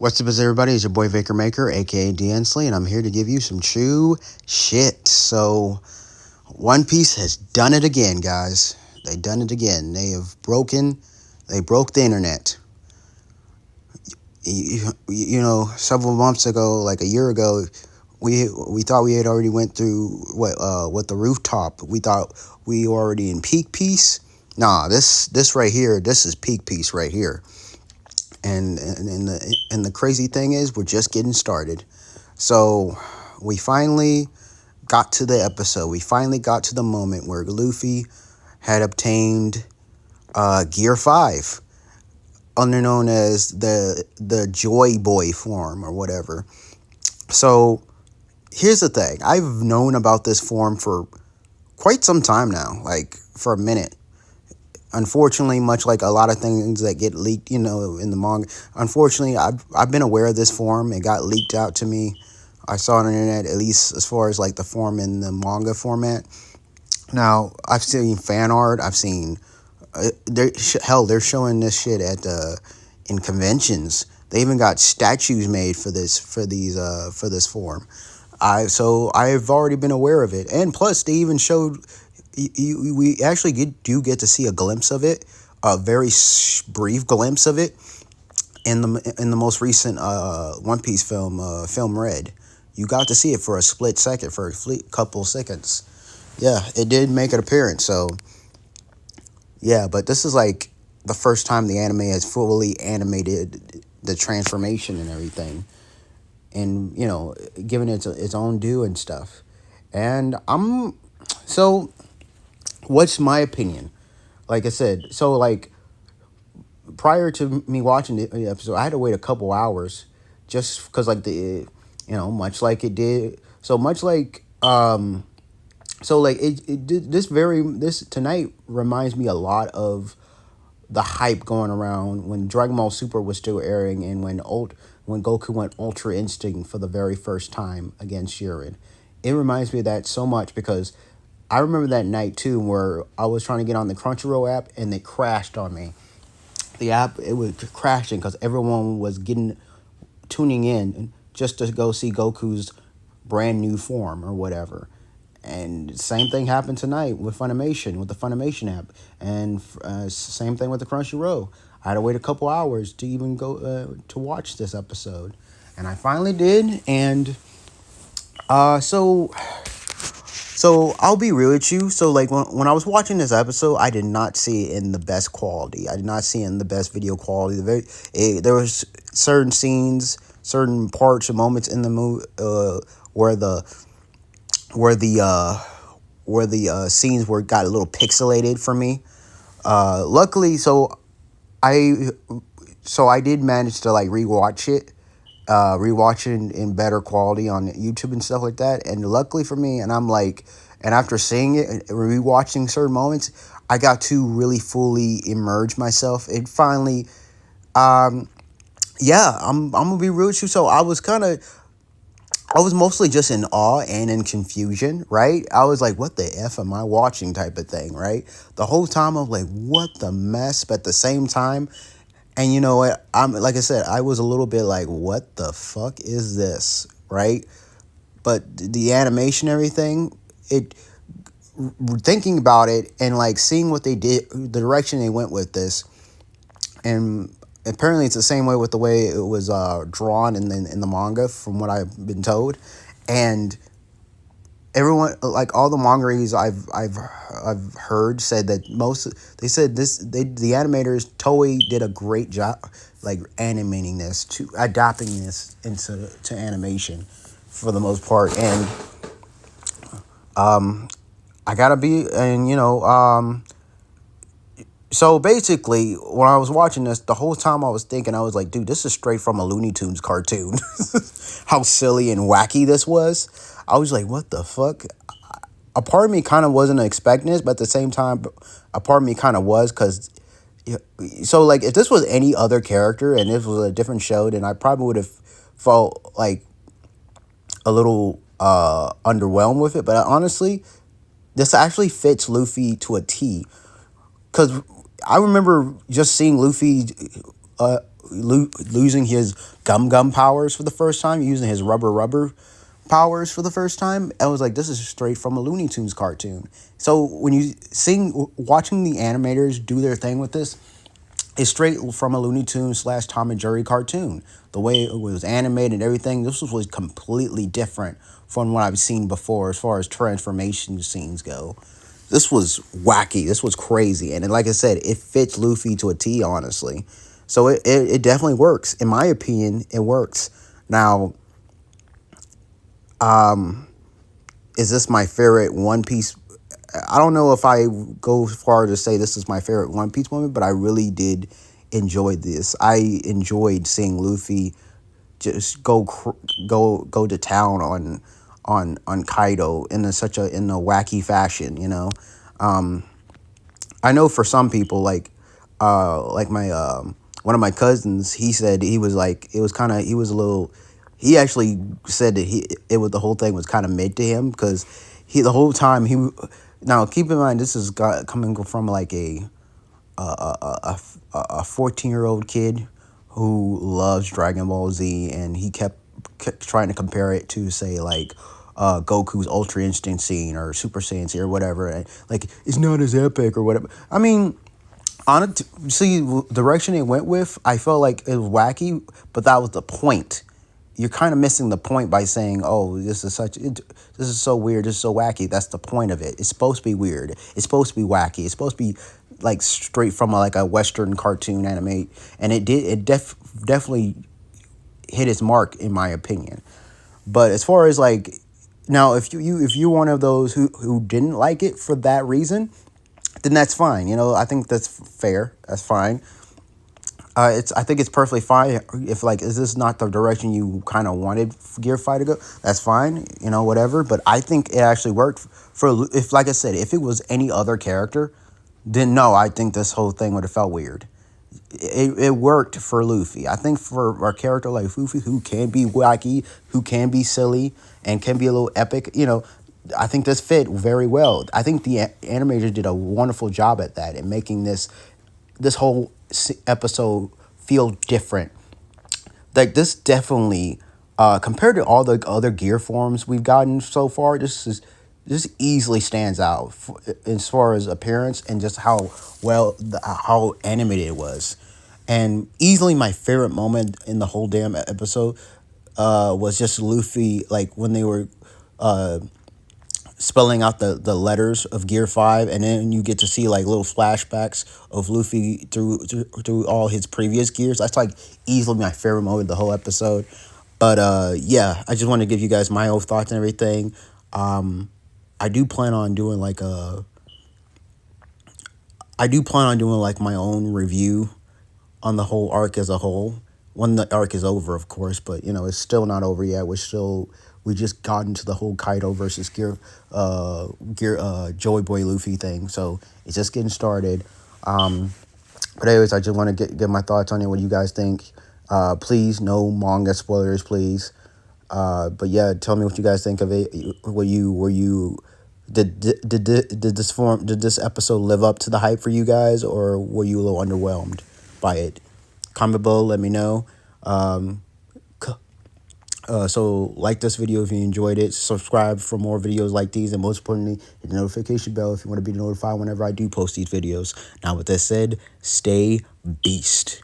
What's up, everybody? It's your boy Vaker Maker, aka D'Ansley, and I'm here to give you some true shit. So, One Piece has done it again, guys. They done it again. They broke the internet. You know, several months ago, like a year ago, we thought we had already went through what the rooftop. We thought we were already in peak peace. Nah, this right here, this is peak peace right here. And the crazy thing is, we're just getting started. So we finally got to the episode. We finally got to the moment where Luffy had obtained Gear 5, under known as the Joy Boy form or whatever. So here's the thing. I've known about this form for quite some time now, like for a minute. Unfortunately, much like a lot of things that get leaked, in the manga, unfortunately, I've been aware of this form. It got leaked out to me. I saw it on the internet, at least as far as like the form in the manga format. Now, I've seen fan art. I've seen, they're showing this shit at in conventions. They even got statues made for this form. I've already been aware of it, and plus they even showed. We actually do get to see a glimpse of it, a very brief glimpse of it, in the most recent One Piece film, Film Red. You got to see it for a split second, for a couple seconds. Yeah, it did make an appearance. So, yeah, but this is like the first time the anime has fully animated the transformation and everything, and given it its own due and stuff. And what's my opinion? Like I said, so like prior to me watching the episode, I had to wait a couple hours just because much like it did. So much like this tonight reminds me a lot of the hype going around when Dragon Ball Super was still airing, and when Goku went Ultra Instinct for the very first time against Jiren. It reminds me of that so much because I remember that night too where I was trying to get on the Crunchyroll app and it crashed on me. The app, it was crashing because everyone was tuning in just to go see Goku's brand new form or whatever. And same thing happened tonight with the Funimation app, and same thing with the Crunchyroll. I had to wait a couple hours to even go to watch this episode, and I finally did. And So I'll be real with you. So like when I was watching this episode, I did not see it in the best quality. I did not see it in the best video quality. There was certain scenes, certain parts or moments in the movie where the scenes got a little pixelated for me. Luckily, I did manage to like rewatch it. In better quality on YouTube and stuff like that. And luckily for me, and after seeing it and rewatching certain moments, I got to really fully immerse myself. It finally, I'm gonna be real with you. So I was mostly just in awe and in confusion, right? I was like, what the F am I watching type of thing, right? The whole time I'm like, what the mess? But at the same time, and you know what? Like I said, I was a little bit like, what the fuck is this, right? But the animation, everything, thinking about it and like seeing what they did, the direction they went with this, and apparently it's the same way with the way it was drawn in the manga, from what I've been told, and everyone, like all the mangaries I've heard, said that the animators Toei did a great job like animating this, to adapting this to animation for the most part. And I gotta be, and so basically when I was watching this, the whole time I was thinking, I was like, dude, this is straight from a Looney Tunes cartoon. How silly and wacky this was. I was like, what the fuck? A part of me kind of wasn't expecting this, but at the same time, a part of me kind of was, because, so like, if this was any other character and this was a different show, then I probably would have felt like a little underwhelmed with it. But honestly, this actually fits Luffy to a T, because I remember just seeing Luffy losing his gum powers for the first time, using his rubber powers for the first time. I was like, this is straight from a Looney Tunes cartoon. So when you watching the animators do their thing with this, it's straight from a Looney Tunes slash Tom and Jerry cartoon. The way it was animated and everything, this was completely different from what I've seen before as far as transformation scenes go. This was wacky. This was crazy. And like I said, it fits Luffy to a T, honestly. So it definitely works. In my opinion, it works. Now, is this my favorite One Piece? I don't know if I go far to say this is my favorite One Piece moment, but I really did enjoy this. I enjoyed seeing Luffy just go to town on Kaido in a wacky fashion. I know for some people, like my one of my cousins, he said he was like, it was kind of, he was a little, he actually said that the whole thing was kind of mid to him, because the whole time now keep in mind, this is coming from like a 14-year-old kid who loves Dragon Ball Z, and he kept trying to compare it to, say, like Goku's Ultra Instinct scene or Super Saiyan scene or whatever, and like, it's not as epic or whatever. I mean, see, the direction it went with, I felt like it was wacky, but that was the point. You're kind of missing the point by saying, "Oh, this is so weird, this is so wacky." That's the point of it. It's supposed to be weird. It's supposed to be wacky. It's supposed to be like straight from like a Western cartoon anime, and it did. It definitely hit its mark, in my opinion. But as far as like, now, if you're one of those who didn't like it for that reason, then that's fine. I think that's fair. That's fine. I think it's perfectly fine if, like, is this not the direction you kind of wanted Gear 5 to go? That's fine, whatever. But I think it actually worked if, like I said, if it was any other character, then no, I think this whole thing would have felt weird. It worked for Luffy. I think for a character like Luffy, who can be wacky, who can be silly, and can be a little epic, I think this fit very well. I think the animators did a wonderful job at that, and making this whole episode feel different. Like, this definitely, compared to all the other gear forms we've gotten so far, this easily stands out as far as appearance and just how how animated it was. And easily my favorite moment in the whole damn episode was just Luffy, like when they were spelling out the letters of Gear 5, and then you get to see like little flashbacks of Luffy through all his previous gears. That's like easily my favorite moment of the whole episode. But yeah, I just want to give you guys my own thoughts and everything. I do plan on doing like my own review on the whole arc as a whole, when the arc is over, of course. But it's still not over yet. We just got into the whole Kaido versus Gear Joy Boy Luffy thing, so it's just getting started. But anyways, I just want to get my thoughts on it. What do you guys think? Please, no manga spoilers, please. But yeah, tell me what you guys think of it. Did this episode live up to the hype for you guys, or were you a little underwhelmed by it? Comment below, let me know. So like this video if you enjoyed it. Subscribe for more videos like these, and most importantly, hit the notification bell if you want to be notified whenever I do post these videos. Now, with that said, stay beast.